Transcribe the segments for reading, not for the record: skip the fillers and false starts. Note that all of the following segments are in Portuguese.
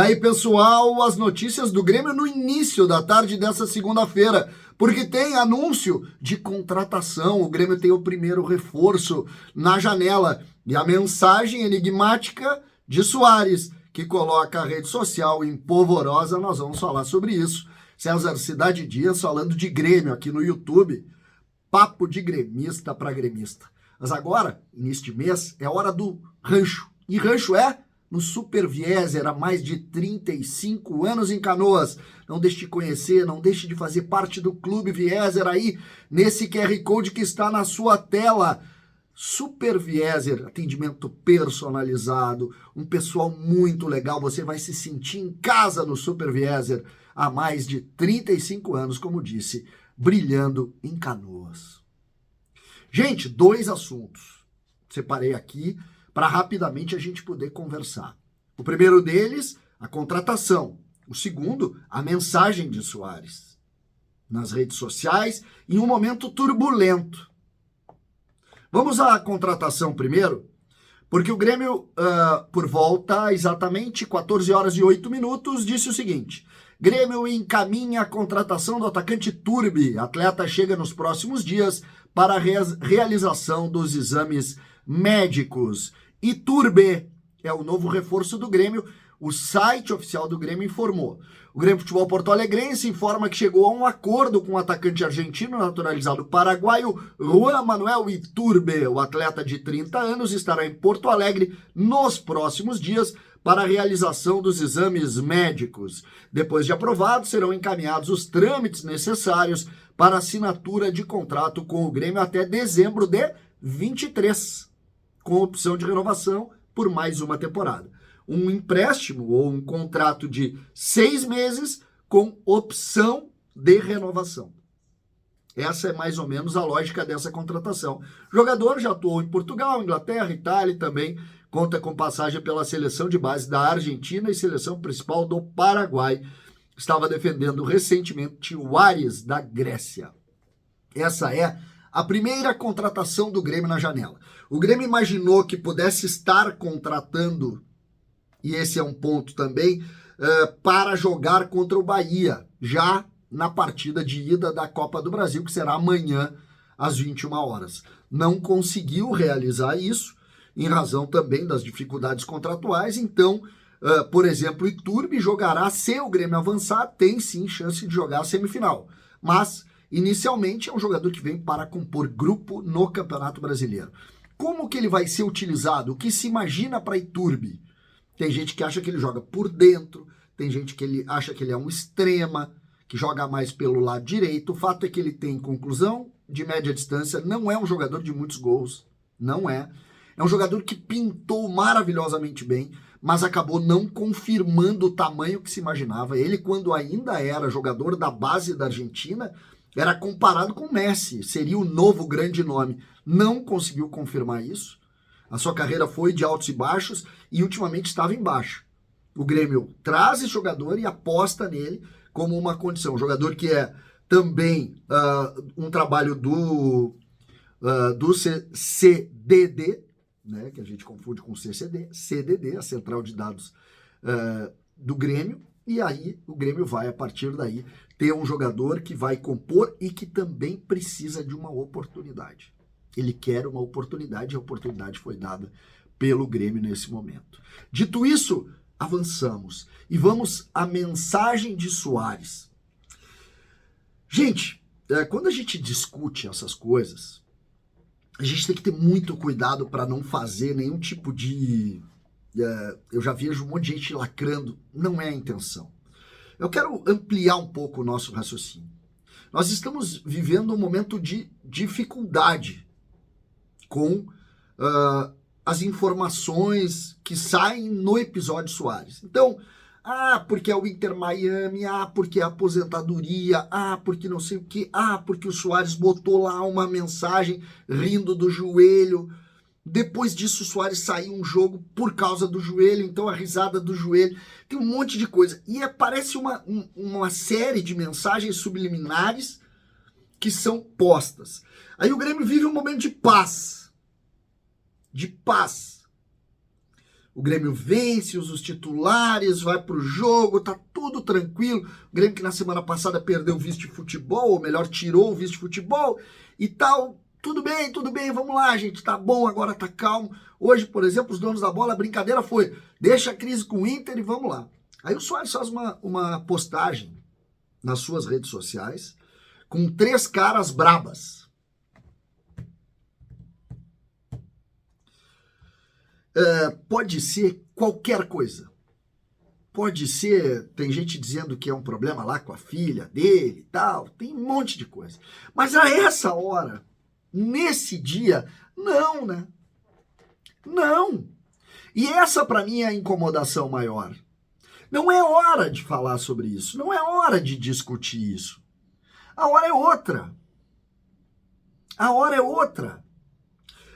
aí, pessoal, as notícias do Grêmio no início da tarde dessa segunda-feira, porque tem anúncio de contratação. O Grêmio tem o primeiro reforço na janela. E a mensagem enigmática de Soares, que coloca a rede social em polvorosa, nós vamos falar sobre isso. César Cidade Dias falando de Grêmio aqui no YouTube. Papo de gremista para gremista. Mas agora, neste mês, é hora do rancho. E rancho é no Super Vieser, há mais de 35 anos em Canoas. Não deixe de conhecer, não deixe de fazer parte do Clube Vieser aí, nesse QR Code que está na sua tela. Super Vieser, atendimento personalizado, um pessoal muito legal, você vai se sentir em casa no Super Vieser há mais de 35 anos, como disse, brilhando em Canoas. Gente, 2 assuntos separei aqui para rapidamente a gente poder conversar. O primeiro deles, a contratação. O segundo, a mensagem de Soares nas redes sociais em um momento turbulento. Vamos à contratação primeiro, porque o Grêmio, por volta exatamente 14 horas e 8 minutos, disse o seguinte: Grêmio encaminha a contratação do atacante Iturbe. Atleta chega nos próximos dias para a realização dos exames médicos. Iturbe é o novo reforço do Grêmio. O site oficial do Grêmio informou. O Grêmio Futebol Porto Alegrense informa que chegou a um acordo com o atacante argentino naturalizado paraguaio Juan Manuel Iturbe. O atleta de 30 anos estará em Porto Alegre nos próximos dias para a realização dos exames médicos. Depois de aprovados, serão encaminhados os trâmites necessários para assinatura de contrato com o Grêmio até dezembro de 23, com opção de renovação por mais uma temporada. Um empréstimo ou um contrato de 6 meses com opção de renovação. Essa é mais ou menos a lógica dessa contratação. O jogador já atuou em Portugal, Inglaterra, Itália e também conta com passagem pela seleção de base da Argentina e seleção principal do Paraguai. Estava defendendo recentemente o Ares da Grécia. Essa é a primeira contratação do Grêmio na janela. O Grêmio imaginou que pudesse estar contratando, e esse é um ponto também, para jogar contra o Bahia, já na partida de ida da Copa do Brasil, que será amanhã às 21 horas. Não conseguiu realizar isso, em razão também das dificuldades contratuais. Então, por exemplo, o Iturbe jogará, se o Grêmio avançar, tem sim chance de jogar a semifinal. Mas, inicialmente, é um jogador que vem para compor grupo no Campeonato Brasileiro. Como que ele vai ser utilizado? O que se imagina para Iturbe? Tem gente que acha que ele joga por dentro, tem gente que ele acha que ele é um extrema, que joga mais pelo lado direito. O fato é que ele tem conclusão de média distância, não é um jogador de muitos gols, não é. É um jogador que pintou maravilhosamente bem, mas acabou não confirmando o tamanho que se imaginava. Ele, quando ainda era jogador da base da Argentina, era comparado com Messi, seria o novo grande nome. Não conseguiu confirmar isso. A sua carreira foi de altos e baixos e ultimamente estava em baixo. O Grêmio traz esse jogador e aposta nele como uma condição. Um jogador que é também um trabalho do CDD, né, que a gente confunde com CDD, a Central de Dados do Grêmio, e aí o Grêmio vai, a partir daí, ter um jogador que vai compor e que também precisa de uma oportunidade. Ele quer uma oportunidade e a oportunidade foi dada pelo Grêmio nesse momento. Dito isso, avançamos e vamos à mensagem de Soares. Gente, quando a gente discute essas coisas, a gente tem que ter muito cuidado para não fazer nenhum tipo de... eu já vejo um monte de gente lacrando, não é a intenção. Eu quero ampliar um pouco o nosso raciocínio. Nós estamos vivendo um momento de dificuldade com as informações que saem no episódio Soares. Então, porque é o Inter Miami, porque é a aposentadoria, porque não sei o que, porque o Soares botou lá uma mensagem rindo do joelho. Depois disso, o Soares saiu um jogo por causa do joelho, então a risada do joelho. Tem um monte de coisa. E parece uma série de mensagens subliminares que são postas. Aí o Grêmio vive um momento de paz. De paz. O Grêmio vence, os titulares, vai pro jogo, tá tudo tranquilo. O Grêmio que na semana passada perdeu o vice-futebol, ou melhor, tirou o vice-futebol e tal. Tudo bem, vamos lá, gente, tá bom, agora tá calmo. Hoje, por exemplo, os donos da bola, a brincadeira foi, deixa a crise com o Inter e vamos lá. Aí o Soares faz uma postagem nas suas redes sociais com 3 caras brabas. Pode ser qualquer coisa. Pode ser, tem gente dizendo que é um problema lá com a filha dele e tal, tem um monte de coisa. Mas a essa hora, nesse dia, não, né? Não. E essa para mim é a incomodação maior. Não é hora de falar sobre isso, não é hora de discutir isso. A hora é outra. A hora é outra.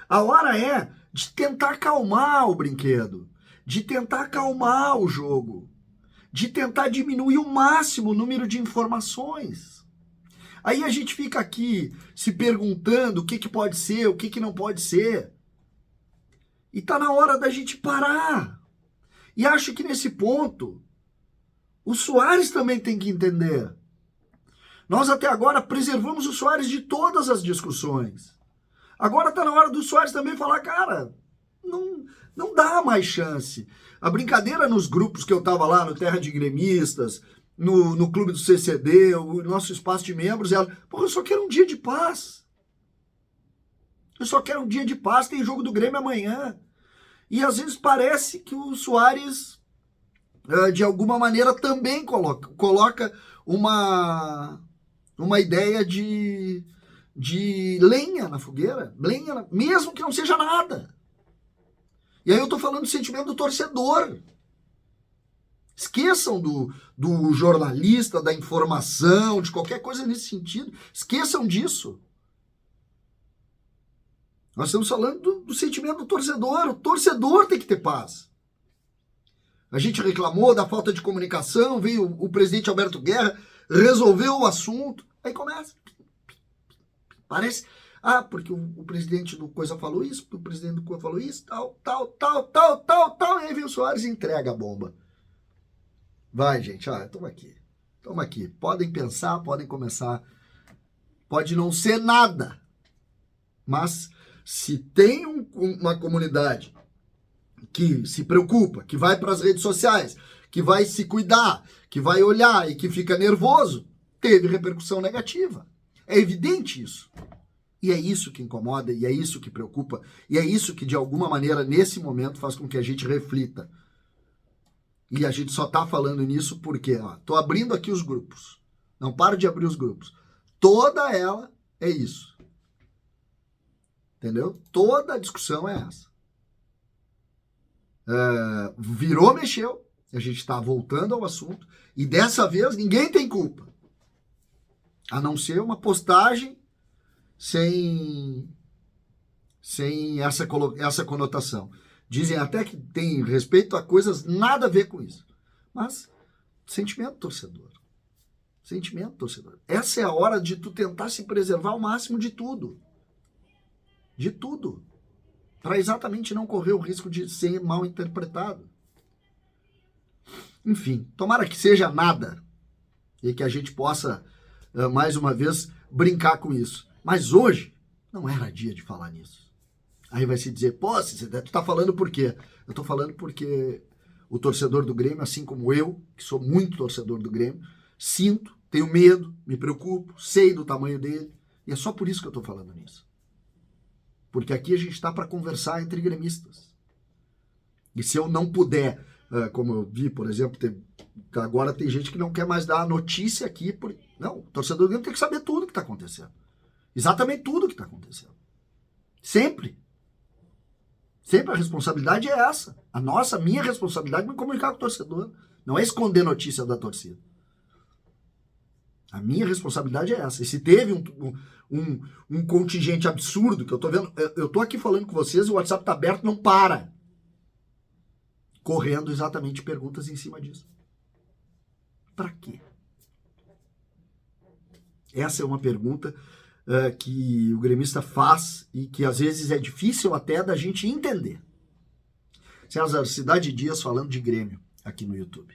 A hora é de tentar acalmar o brinquedo, de tentar acalmar o jogo, de tentar diminuir o máximo o número de informações. Aí a gente fica aqui se perguntando o que pode ser, o que não pode ser. E tá na hora da gente parar. E acho que nesse ponto, o Soares também tem que entender. Nós até agora preservamos o Soares de todas as discussões. Agora tá na hora do Soares também falar, cara, não dá mais chance. A brincadeira nos grupos que eu tava lá, no Terra de Gremistas, no clube do CCD, o nosso espaço de membros, ela, eu só quero um dia de paz. Eu só quero um dia de paz, tem jogo do Grêmio amanhã. E às vezes parece que o Soares, de alguma maneira, também coloca uma ideia de lenha na fogueira, mesmo que não seja nada. E aí eu tô falando do sentimento do torcedor. Esqueçam do jornalista, da informação, de qualquer coisa nesse sentido. Esqueçam disso. Nós estamos falando do sentimento do torcedor. O torcedor tem que ter paz. A gente reclamou da falta de comunicação, veio o presidente Alberto Guerra, resolveu o assunto. Aí começa. Parece, porque o presidente do Coisa falou isso, o presidente do Coisa falou isso, tal. E aí vem o Soares e entrega a bomba. Vai, gente, estamos aqui. Podem pensar, podem começar. Pode não ser nada. Mas se tem uma comunidade que se preocupa, que vai para as redes sociais, que vai se cuidar, que vai olhar e que fica nervoso, teve repercussão negativa. É evidente isso. E é isso que incomoda, e é isso que preocupa, e é isso que, de alguma maneira, nesse momento, faz com que a gente reflita. E a gente só está falando nisso porque, estou abrindo aqui os grupos. Não paro de abrir os grupos. Toda ela é isso. Entendeu? Toda a discussão é essa. Virou, mexeu, a gente está voltando ao assunto, e dessa vez ninguém tem culpa. A não ser uma postagem sem essa conotação. Dizem até que tem respeito a coisas nada a ver com isso. Mas, sentimento torcedor. Sentimento torcedor. Essa é a hora de tu tentar se preservar ao máximo de tudo. De tudo. Para exatamente não correr o risco de ser mal interpretado. Enfim, tomara que seja nada. E que a gente possa, mais uma vez, brincar com isso. Mas hoje, não era dia de falar nisso. Aí vai se dizer, tu tá falando por quê? Eu tô falando porque o torcedor do Grêmio, assim como eu, que sou muito torcedor do Grêmio, sinto, tenho medo, me preocupo, sei do tamanho dele, e é só por isso que eu tô falando nisso. Porque aqui a gente tá para conversar entre gremistas. E se eu não puder, como eu vi, por exemplo, agora tem gente que não quer mais dar a notícia aqui. Não, o torcedor do Grêmio tem que saber tudo que tá acontecendo. Exatamente tudo que tá acontecendo. Sempre. Sempre a responsabilidade é essa. A minha responsabilidade é me comunicar com o torcedor. Não é esconder notícia da torcida. A minha responsabilidade é essa. E se teve um contingente absurdo, que eu tô vendo, eu tô aqui falando com vocês, o WhatsApp tá aberto, não para. Correndo exatamente perguntas em cima disso. Pra quê? Essa é uma pergunta que o gremista faz e que às vezes é difícil até da gente entender. César, Cidade Dias falando de Grêmio aqui no YouTube.